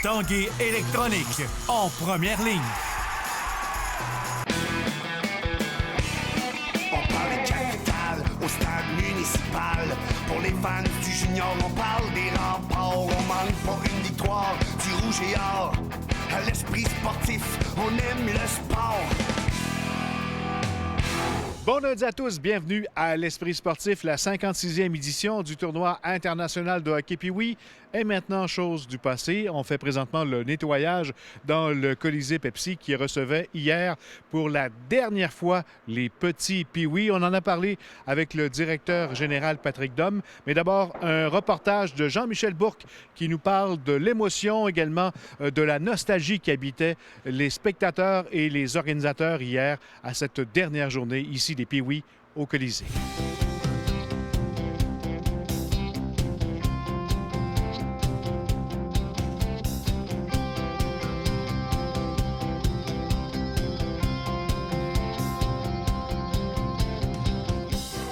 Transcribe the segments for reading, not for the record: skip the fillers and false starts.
Tanguay électronique, en première ligne. On parle de capitale au stade municipal. Pour les fans du junior, on parle des remparts. On manque pas une victoire du rouge et or. À l'esprit sportif, on aime le sport. Bon lundi à tous, bienvenue à l'Esprit sportif, la 56e édition du tournoi international de hockey. Puis oui, est maintenant chose du passé. On fait présentement le nettoyage dans le Colisée Pepsi qui recevait hier pour la dernière fois les petits Pee-Wee. On en a parlé avec le directeur général Patrick Dom. Mais d'abord, un reportage de Jean-Michel Bourque qui nous parle de l'émotion, également de la nostalgie qui habitait les spectateurs et les organisateurs hier à cette dernière journée ici des Pee-Wee au Colisée.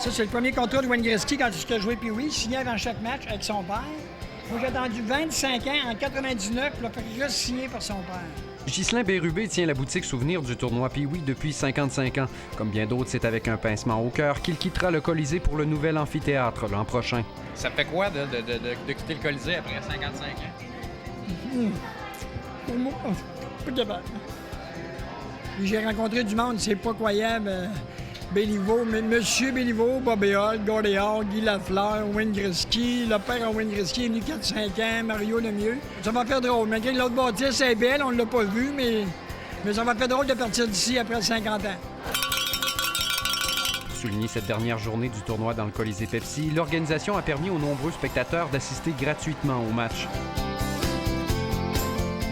Ça, c'est le premier contrat de Wayne Gretzky quand il a joué Pee-Wee, signé avant chaque match avec son père. Moi, j'ai attendu 25 ans, en 99, puis il a fait juste signer par son père. Ghislain Bérubé tient la boutique souvenir du tournoi Pee-Wee depuis 55 ans. Comme bien d'autres, c'est avec un pincement au cœur qu'il quittera le Colisée pour le nouvel amphithéâtre l'an prochain. Ça fait quoi de quitter le Colisée après 55 ans? Pour moi, pas capable. Puis j'ai rencontré du monde, c'est pas croyable. Béliveau, Monsieur Béliveau, Bobby Hall, Gordie Hall, Guy Lafleur, Wayne Gretzky. Le père à Wayne Gretzky est venu 4-5 ans, Mario Lemieux. Ça m'a fait drôle. Malgré que l'autre bâtisse est belle, on ne l'a pas vu, mais ça m'a fait drôle de partir d'ici après 50 ans. Pour souligner cette dernière journée du tournoi dans le Colisée Pepsi, l'organisation a permis aux nombreux spectateurs d'assister gratuitement au match.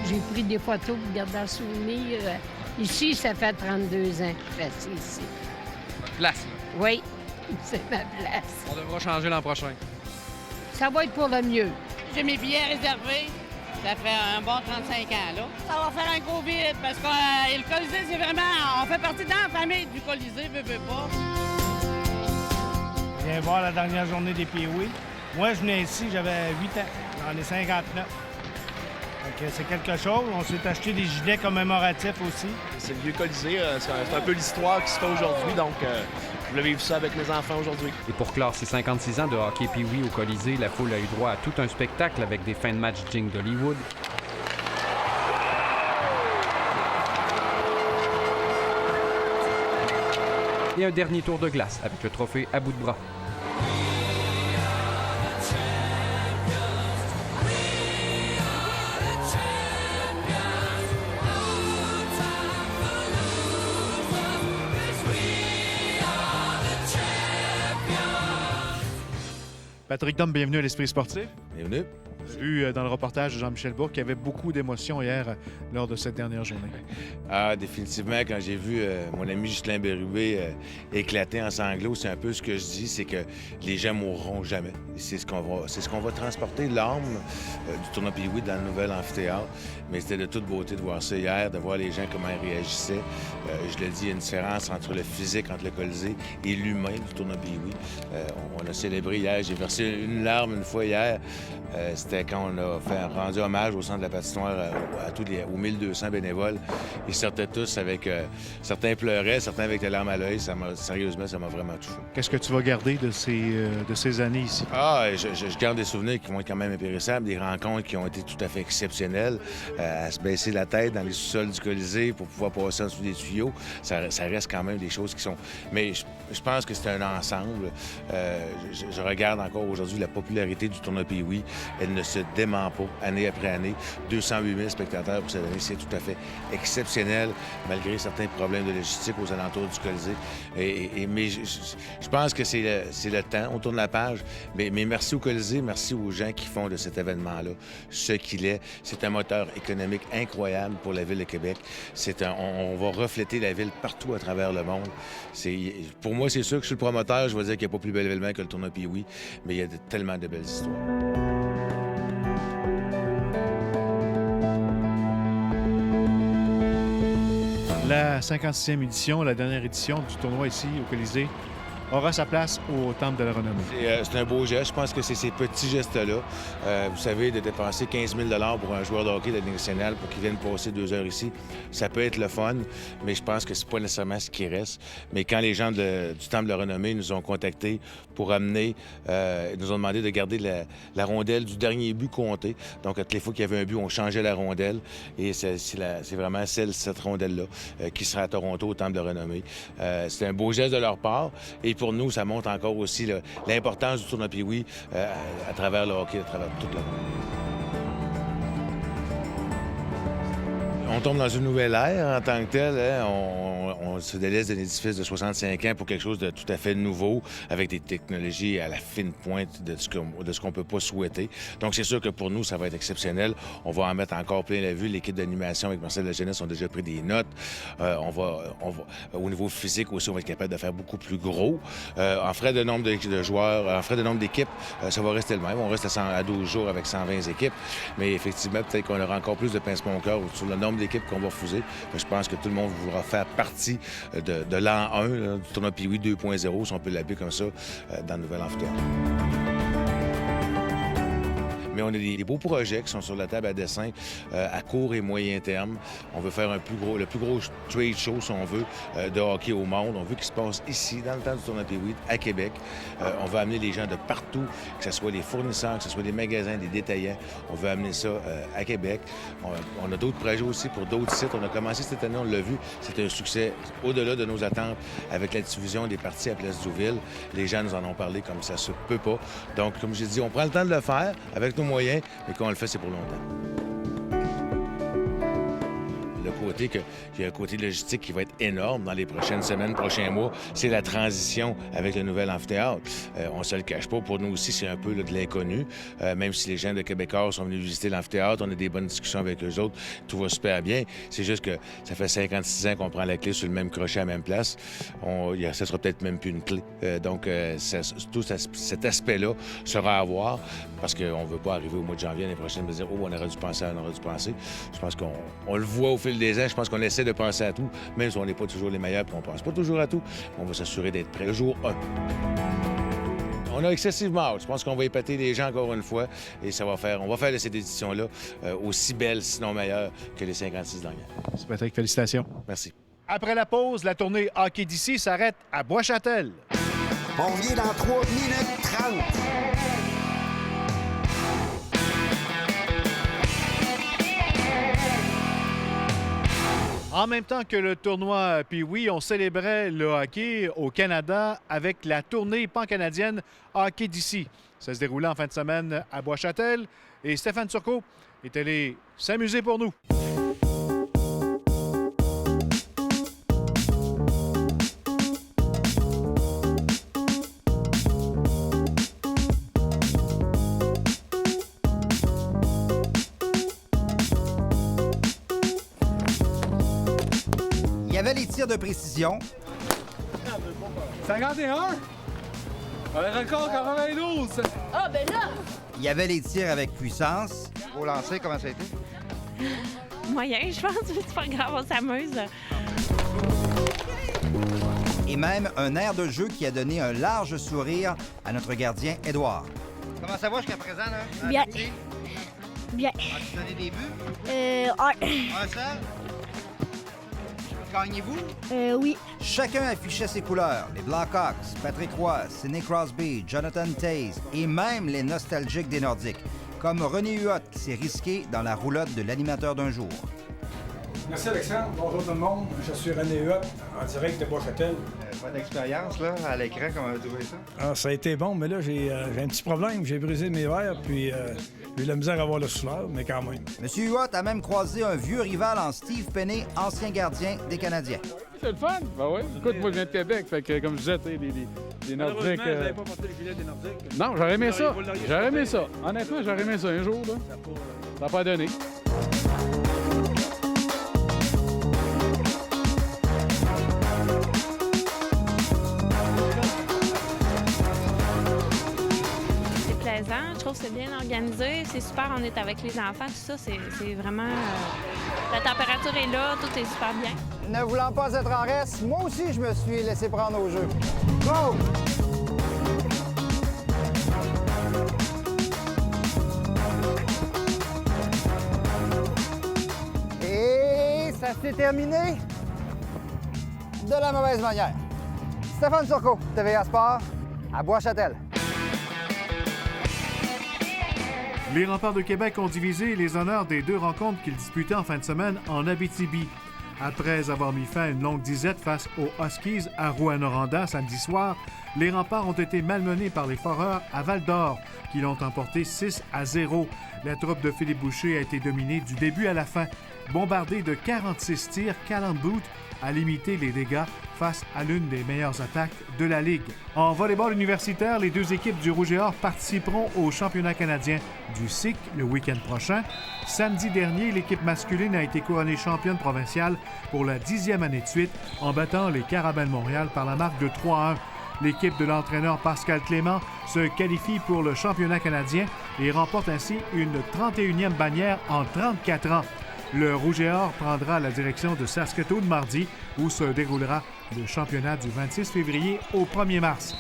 J'ai pris des photos pour garder un souvenir. Ici, ça fait 32 ans que je suis assis ici. Place, là. Oui, c'est ma place. On devra changer l'an prochain. Ça va être pour le mieux. J'ai mes billets réservés. Ça fait un bon 35 ans, là. Ça va faire un gros vide parce que le Colisée, c'est vraiment... On fait partie de la famille du Colisée, veut pas. Je viens voir la dernière journée des Pee-Wee. Moi, je venais ici, j'avais 8 ans. J'en ai 59. Donc, c'est quelque chose. On s'est acheté des gilets commémoratifs aussi. C'est le vieux Colisée. C'est un peu l'histoire qui se fait aujourd'hui. Donc, je voulais vivre ça avec mes enfants aujourd'hui. Et pour clore ses 56 ans de hockey Pee-Wee au Colisée, la foule a eu droit à tout un spectacle avec des fins de match dignes d'Hollywood. Et un dernier tour de glace avec le trophée à bout de bras. Patrick Dom, bienvenue à l'Esprit sportif. Bienvenue. J'ai vu dans le reportage de Jean-Michel Bourque qu'il y avait beaucoup d'émotions hier lors de cette dernière journée. Ah, définitivement, quand j'ai vu mon ami Ghislain Bérubé éclater en sanglots, c'est un peu ce que je dis, c'est que les gens mourront jamais. C'est ce qu'on va transporter, l'âme du tournoi Pee-Wee dans le nouvel amphithéâtre. Mais c'était de toute beauté de voir ça hier, de voir les gens comment ils réagissaient. Je le dis, il y a une différence entre le physique, entre le Colisée et l'humain du tournoi Pee-Wee. On a célébré hier, j'ai versé une larme une fois hier. C'était quand on a rendu hommage au centre de la patinoire aux 1200 bénévoles. Ils sortaient tous avec... certains pleuraient, certains avec des larmes à l'œil. Sérieusement, ça m'a vraiment touché. Qu'est-ce que tu vas garder de ces années ici? Je garde des souvenirs qui vont être quand même impérissables, des rencontres qui ont été tout à fait exceptionnelles. À se baisser la tête dans les sous-sols du Colisée pour pouvoir passer en dessous des tuyaux, ça reste quand même des choses qui sont... Mais je pense que c'est un ensemble. Je regarde encore aujourd'hui la popularité du tournoi Pee-Wee. Elle ne se dément pas, année après année. 208 000 spectateurs pour cette année, c'est tout à fait exceptionnel, malgré certains problèmes de logistique aux alentours du Colisée. Mais je pense que c'est le temps, on tourne la page. Mais merci au Colisée, merci aux gens qui font de cet événement-là ce qu'il est. C'est un moteur économique incroyable pour la Ville de Québec. On va refléter la Ville partout à travers le monde. Pour moi, c'est sûr que je suis le promoteur, je vais dire qu'il n'y a pas plus bel événement que le tournoi Pee-Wee, mais il y a tellement de belles histoires. La 56e édition, la dernière édition du tournoi ici au Colisée, aura sa place au Temple de la Renommée. C'est un beau geste. Je pense que c'est ces petits gestes-là. Vous savez, de dépenser 15 000 $ pour un joueur de hockey de la Ligue nationale pour qu'il vienne passer 2 heures ici, ça peut être le fun, mais je pense que c'est pas nécessairement ce qui reste. Mais quand les gens du Temple de la Renommée nous ont contactés pour amener, ils nous ont demandé de garder la rondelle du dernier but compté. Donc, toutes les fois qu'il y avait un but, on changeait la rondelle. Et c'est vraiment cette rondelle-là qui sera à Toronto au Temple de la Renommée. C'est un beau geste de leur part. Et pour nous, ça montre encore aussi l'importance du tournoi Pee-Wee à travers le hockey, à travers toute la monde. On tombe dans une nouvelle ère en tant que telle. Hein? On se délaisse d'un édifice de 65 ans pour quelque chose de tout à fait nouveau, avec des technologies à la fine pointe de ce qu'on ne peut pas souhaiter. Donc, c'est sûr que pour nous, ça va être exceptionnel. On va en mettre encore plein la vue. L'équipe d'animation avec Marcel Lajeunesse ont déjà pris des notes. Au niveau physique aussi, on va être capable de faire beaucoup plus gros. En frais de nombre de joueurs, en frais de nombre d'équipes, ça va rester le même. On reste à 12 jours avec 120 équipes. Mais effectivement, peut-être qu'on aura encore plus de pincement au cœur sur le nombre d'équipes qu'on va refuser. Je pense que tout le monde voudra faire partie de l'an 1, là, du tournoi Pee-Wee 2.0, si on peut l'appeler comme ça, dans le nouvel amphithéâtre. Mais on a des beaux projets qui sont sur la table à dessin à court et moyen terme. On veut faire le plus gros trade show, si on veut, de hockey au monde. On veut qu'il se passe ici, dans le temps du tournoi Pee-Wee, à Québec. On veut amener les gens de partout, que ce soit les fournisseurs, que ce soit des magasins, des détaillants. On veut amener ça à Québec. On a d'autres projets aussi pour d'autres sites. On a commencé cette année, on l'a vu. C'est un succès au-delà de nos attentes avec la diffusion des parties à Place Douville. Les gens nous en ont parlé comme ça se peut pas. Donc, comme j'ai dit, on prend le temps de le faire avec nos moyens, mais quand on le fait, c'est pour longtemps. Il y a un côté logistique qui va être énorme dans les prochaines semaines, prochains mois. C'est la transition avec le nouvel amphithéâtre. On ne se le cache pas. Pour nous aussi, c'est un peu de l'inconnu. Même si les gens de Québécois sont venus visiter l'amphithéâtre, on a des bonnes discussions avec eux autres. Tout va super bien. C'est juste que ça fait 56 ans qu'on prend la clé sur le même crochet à la même place. Ça sera peut-être même plus une clé. Donc, tout cet aspect-là sera à voir parce qu'on ne veut pas arriver au mois de janvier l'année prochaine et dire « Oh, on aurait dû penser à, on aurait dû penser ». Je pense qu'on le voit au fil des ans. Je pense qu'on essaie de penser à tout, même si on n'est pas toujours les meilleurs et on ne pense pas toujours à tout. On va s'assurer d'être prêt le jour 1. On a excessivement hâte. Je pense qu'on va épater les gens encore une fois et on va faire de cette édition-là aussi belle, sinon meilleure, que les 56 dernières. C'est Patrick, félicitations. Merci. Après la pause, la tournée Hockey d'ici s'arrête à Bois-Châtel. On revient dans 3 minutes 30. En même temps que le tournoi Pee-Wee, on célébrait le hockey au Canada avec la tournée pan-canadienne Hockey d'ici. Ça se déroulait en fin de semaine à Bois-Châtel et Stéphane Turcot est allé s'amuser pour nous. Il y avait les tirs de précision. 51! Un record 92! Ah, ben là! Il y avait les tirs avec puissance. Au lancer, comment ça a été? Moyen, je pense. C'est pas grave, on s'amuse. Et même un air de jeu qui a donné un large sourire à notre gardien Édouard. Comment ça va jusqu'à présent, là? Bien. Bien. As-tu donné des buts? Un seul? Gagnez-vous? Oui. Chacun affichait ses couleurs. Les Blackhawks, Patrick Roy, Sidney Crosby, Jonathan Toews et même les nostalgiques des Nordiques, comme René Huot qui s'est risqué dans la roulotte de l'animateur d'un jour. Merci Alexandre. Bonjour tout le monde. Je suis René Huot, en direct de Bois-Châtel. Bonne expérience là, à l'écran, comment vous trouvez ça? Ah, ça a été bon, mais là, j'ai un petit problème. J'ai brisé mes verres, puis j'ai eu la misère à avoir le souffleur, mais quand même. Monsieur Huot a même croisé un vieux rival en Steve Penney, ancien gardien des Canadiens. C'est le fun? Ben oui. Écoute, moi, je viens de Québec, fait que, comme je disais, les Nordiques... Vous n'avez pas porté le filet des Nordiques? Non, j'aurais aimé ça. J'aurais aimé ça. Honnêtement, j'aurais aimé ça un jour, là. Ça n'a pas donné. Je trouve que c'est bien organisé, c'est super, on est avec les enfants, tout ça, c'est vraiment... la température est là, tout est super bien. Ne voulant pas être en reste, moi aussi je me suis laissé prendre au jeu. Go! c'est terminé de la mauvaise manière. Stéphane Turcot, TVA Sport, à Bois-Châtel. Les Remparts de Québec ont divisé les honneurs des 2 rencontres qu'ils disputaient en fin de semaine en Abitibi. Après avoir mis fin à une longue disette face aux Huskies à Rouyn-Noranda samedi soir, les Remparts ont été malmenés par les Foreurs à Val-d'Or, qui l'ont emporté 6-0. La troupe de Philippe Boucher a été dominée du début à la fin. Bombardée de 46 tirs, Callum Booth a limité les dégâts face à l'une des meilleures attaques de la Ligue. En volleyball universitaire, les 2 équipes du Rouge et Or participeront au championnat canadien du SIC le week-end prochain. Samedi dernier, l'équipe masculine a été couronnée championne provinciale pour la 10e année de suite en battant les Carabins de Montréal par la marque de 3-1. L'équipe de l'entraîneur Pascal Clément se qualifie pour le championnat canadien et remporte ainsi une 31e bannière en 34 ans. Le Rouge et Or prendra la direction de Saskatoon mardi, où se déroulera le championnat du 26 février au 1er mars.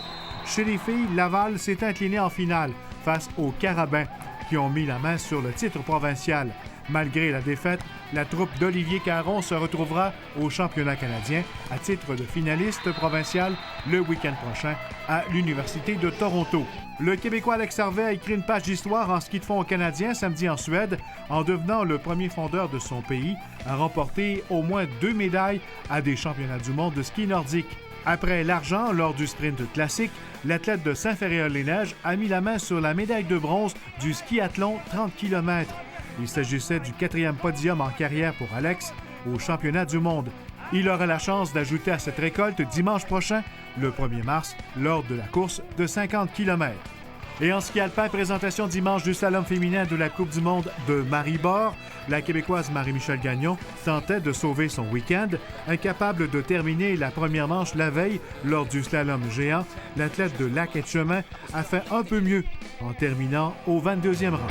Chez les filles, Laval s'est incliné en finale face aux Carabins, qui ont mis la main sur le titre provincial. Malgré la défaite, la troupe d'Olivier Caron se retrouvera au championnat canadien à titre de finaliste provincial le week-end prochain à l'Université de Toronto. Le Québécois Alex Harvey a écrit une page d'histoire en ski de fond canadien samedi en Suède en devenant le premier fondeur de son pays à remporter au moins 2 médailles à des championnats du monde de ski nordique. Après l'argent lors du sprint classique, l'athlète de Saint-Féréol-les-Neiges a mis la main sur la médaille de bronze du skiathlon 30 km. Il s'agissait du 4e podium en carrière pour Alex au championnat du monde. Il aura la chance d'ajouter à cette récolte dimanche prochain, le 1er mars, lors de la course de 50 km. Et en ski alpin, présentation dimanche du slalom féminin de la Coupe du monde de Maribor. La Québécoise Marie-Michel Gagnon tentait de sauver son week-end. Incapable de terminer la première manche la veille lors du slalom géant, l'athlète de Lac-Etchemin a fait un peu mieux en terminant au 22e rang.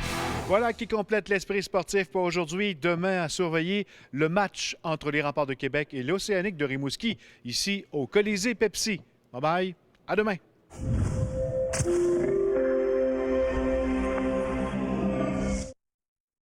Voilà qui complète l'esprit sportif pour aujourd'hui. Demain, à surveiller le match entre les Remparts de Québec et l'Océanique de Rimouski, ici au Colisée Pepsi. Bye-bye, à demain.